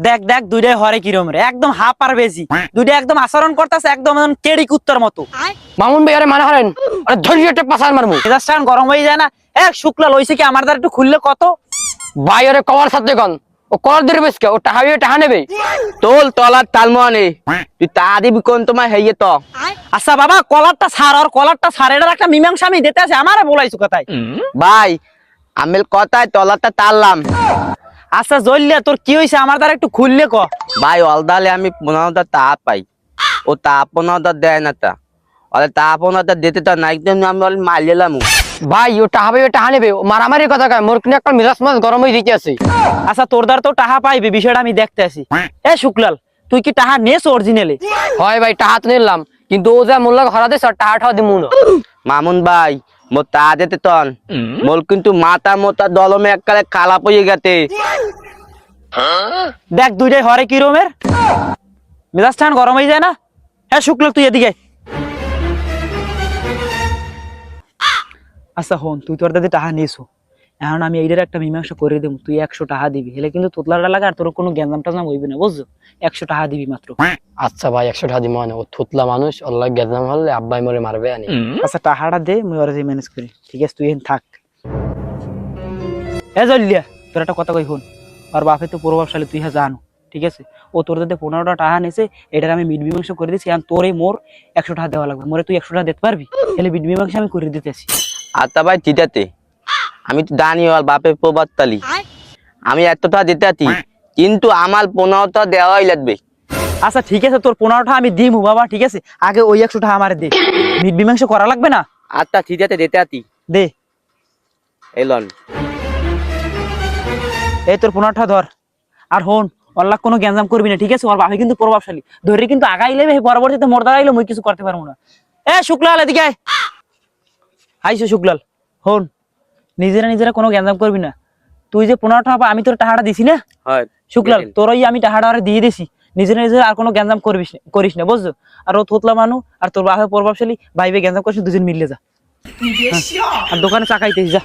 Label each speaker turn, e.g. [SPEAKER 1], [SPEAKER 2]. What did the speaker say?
[SPEAKER 1] দেখ দেখ দুইটাই হরে কিরম রে, একদম হাফ আর বেশি। দুইটা একদম আচরণ করতেছে একদম কেড়ি কুত্তার মতো।
[SPEAKER 2] মামুন ভাই আরে মানা হারেন, আরে ধৈর্যটা পাছার মারমু।
[SPEAKER 1] মেজাজটা এখন গরম হয়ে যায় না? এক শুক্লা লইছে কি আমার দ্বারা একটু খুললে কত?
[SPEAKER 2] ভাই আরে কভার সাথে কোন ও কর দিবে বেশকে, ও টাহা নেবে।
[SPEAKER 3] তোল তলার তালমনে তুই তা দিবি কোন তোমার হেইয়ে তো।
[SPEAKER 1] আচ্ছা বাবা কলারটা ছাড়, আর কলারটা ছাড়, এটার একটা মীমাংসা আমি দিতে আছে, আমারে বলাইছো কথাই।
[SPEAKER 3] ভাই আমেল কথায় তলাটা তাললাম।
[SPEAKER 1] আচ্ছা জল্লিয়া তোর কি হয়েছে আমার দ্বারা একটু খুললে ক।
[SPEAKER 3] ভাই অলদালে আমি 15টা তা পাই, ও তা 15টা দেয় না তা, ওলে তা 15টা দিতে তো না, একদম আমি ওলে মারলাম।
[SPEAKER 2] ভাই ও টাহা নেবে, ও মারামারি কথা কয়, মোর কিনে একটা মিজাজ মাছ গরম হয়ে দিতে আছে।
[SPEAKER 1] আচ্ছা তোর দ্বারা তো টাহা পাইবি, বিষয়টা আমি দেখতে আসি। এ শুক্লাল তুই কি টাহা নেস অরিজিনালি?
[SPEAKER 2] হয় ভাই টাহা তো নিলাম, কিন্তু ও যা মোল্লা হরা দিছে টাহা দিমু না।
[SPEAKER 3] মামুন ভাই মোর তা দিতে তন মোর কিন্তু মাথা মোটা দলমে এককালে কালা পড়ে গেছে।
[SPEAKER 1] দেখ দুইটাই হরে কিরমের, মেজাজটা এখন গরম হয়ে যায় না? হ্যাঁ শুক্লাল তুই এদিকে। আচ্ছা হন, তুই তোর দাদি টাহা নিয়েছো, এখন আমি এইটার একটা মীমাংসা করে দেবো। তুই 100 টাকা দিবি, হেলে কিন্তু তোতলাটা লাগা আর তোর কোনো গ্যাঞ্জাম টাজাম হইবে না, বুঝছো? 100 টাকা দিবি মাত্র।
[SPEAKER 2] আচ্ছা ভাই 100 টাকা দিমু না, ও থুতলা মানুষ, আল্লাহ গেজাম হলে আব্বাই মরে মারবে আনি।
[SPEAKER 1] আচ্ছা টাকাটা দে, মুই ওরা ম্যানেজ করি, ঠিক আছে? তুই এখানে থাক। এ জল্লিয়া তোর একটা কথা কই হন, আর বাপে তো প্রভাবশালী, তুই হ্যাঁ জানো, ঠিক আছে? ও তোর দাদা 15টা টাকা নিয়েছে, এটার আমি মিট মীমাংসা করে দিচ্ছি। এখন তোরে মোর 100 টাকা দেওয়া লাগবে, মোরে তুই 100 টাকা দিতে পারবি? তাহলে মিট মীমাংসা আমি করে দিতেছি।
[SPEAKER 3] আচ্ছা ভাই দিতাতে আমি তো জানি ওর বাপের প্রবাদ তালি, আমি এতটা দিতাতি, কিন্তু আমার 15টা দেওয়াই লাগবে।
[SPEAKER 1] আচ্ছা ঠিক আছে, তোর 15টা আমি দিমু বাবা, ঠিক আছে? আগে ওই 100 টাকা আমার দে, মিট মীমাংসা করা লাগবে না?
[SPEAKER 3] আচ্ছা ঠিক আছে দিতে আতি
[SPEAKER 1] দে।
[SPEAKER 3] এলন।
[SPEAKER 1] এই তোর 15টা ধর, আর হন অল্লাহ কোনো গ্যাঞ্জাম করবি না, ঠিক আছে? ওর বাপে কিন্তু প্রভাবশালী, ধরে কিন্তু আগাইলে পরবর্তীতে মোর দাঁড়াইলে মুই কিছু করতে পারবো না। এ শুক্লাল এদিকে আয়। আইসো শুক্লাল, হন নিজেরা কোনো গ্যাঞ্জাম করবি না। তুই যে 15টা টাকা আমি তোর টাকাটা দিছি না
[SPEAKER 3] হয়
[SPEAKER 1] শুক্লাল, তোর ওই আমি টাকাটা দিয়ে দিছি, নিজেরা আর কোনো গ্যাঞ্জাম করিস না, বুঝছো? আর ও থোতলা মানু আর তোর বাপে প্রভাবশালী, ভাইবে গ্যাঞ্জাম করছিস, দুজন মিললে যা। আর দোকানে চাকাইতে যা।